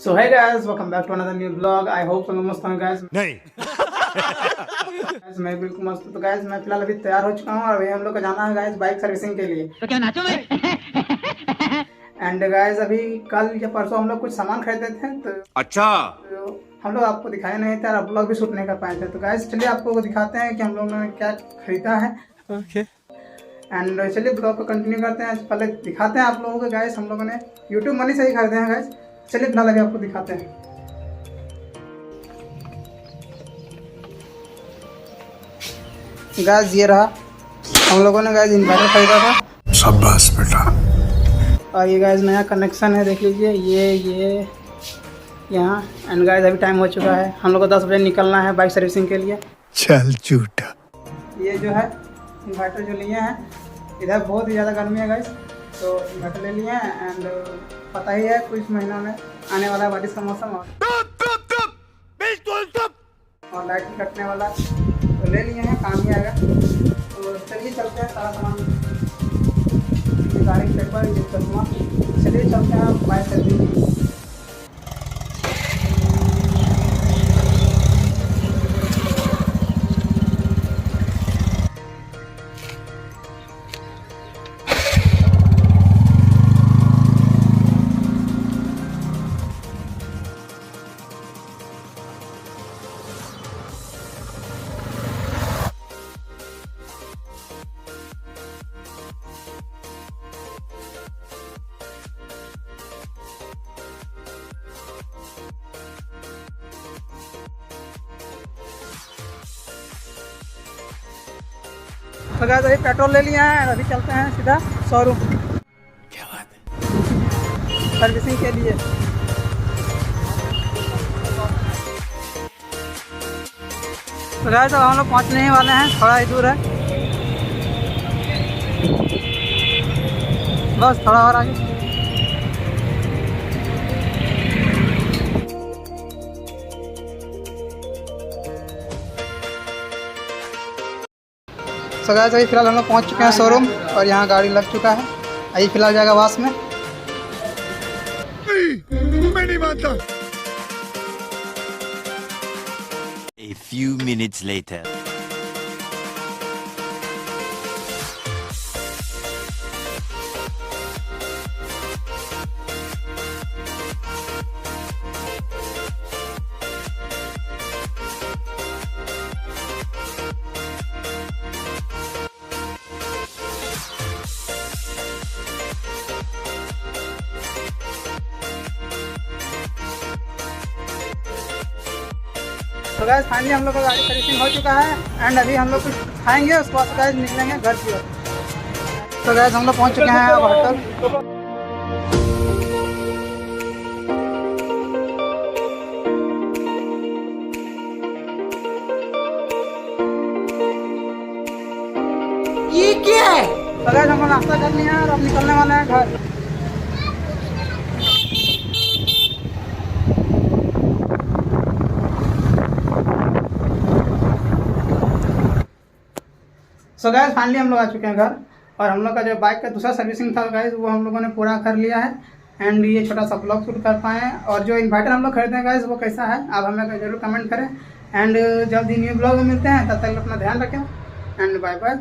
So hey guys, welcome back to another new vlog. I hope सब मस्त हैं guys. नहीं guys, मैं बिल्कुल मस्त हूँ. तो guys मैं फिलहाल अभी तैयार हो चुका हूँ और अभी हम लोग को जाना है guys बाइक सर्विसिंग के लिए. तो क्या नाचो मैं? एंड guys अभी कल या परसों हम लोग कुछ सामान खरीदे थे तो अच्छा हम लोग आपको दिखाए नहीं थे और आप लोग भी शूट नहीं कर पाए थे. तो guys चलिए आपको दिखाते हैं कि हम लोगों ने क्या खरीदा है. एंड चलिए ब्लॉग को कंटिन्यू करते हैं. पहले दिखाते हैं आप लोगों को guys हम लोगों ने यूट्यूब मनी से ही खरीदे हैं guys. चलिए फिलहाल अभी आपको दिखाते हैं. गाइस ये रहा हम लोगों ने गाइस इन्वर्टर खरीदा था. शाबाश बेटा. और ये गाइस नया कनेक्शन है, देख लीजिए ये यहाँ. एंड गाइस अभी टाइम हो चुका है, हम लोग को 10 बजे निकलना है बाइक सर्विसिंग के लिए. चल झूठा. ये जो है इन्वर्टर जो लिए हैं, इधर बहुत ही ज़्यादा गर्मी है गाइस, तो इन्वर्टर ले लिए हैं. एंड पता ही है कुछ महीनों में आने वाला है बारिश का मौसम और लाइट भी कटने वाला, तो ले लिए हैं, काम ही आएगा. तो चलिए चलते हैं. सारा सामान गाड़ी पेपर ये चश्मा, चलिए चलते हैं बाइक सर्विसिंग. तो गाइस अभी पेट्रोल ले लिया है, अभी चलते हैं सीधा शोरूम. क्या बात है. सर्विसिंग के लिए. तो गाइस अब हम लोग पहुंचने ही वाले हैं, थोड़ा ही दूर है, बस थोड़ा और आगे. तो गाइस अभी फिलहाल हम लोग पहुंच चुके हैं शोरूम और यहाँ गाड़ी लग चुका है. अभी फिलहाल जाएगा वाश में. मैं नहीं मानता. A few minutes later. तो गाइस फाइनली हम लोग का गाड़ी सर्विसिंग हो चुका है. एंड अभी हम लोग कुछ खाएंगे, उसके बाद गाइस निकलेंगे घर की ओर. तो गाइस हम लोग पहुंच चुके हैं अब होटल. ये क्या है? तो गाइस हम लोग नाश्ता कर लिया और अब निकलने वाले हैं घर. सो गाइस फाइनली हम लोग आ चुके हैं घर और हम लोग का जो बाइक का दूसरा सर्विसिंग था गाइस वो हम लोगों ने पूरा कर लिया है. एंड ये छोटा सा ब्लॉग शूट कर पाए हैं. और जो इन्वर्टर हम लोग खरीदे हैं गाइस वो कैसा है आप हमें जरूर कमेंट करें. एंड जल्दी न्यू ब्लॉग में मिलते हैं, तब तक अपना ध्यान रखें. And bye bye.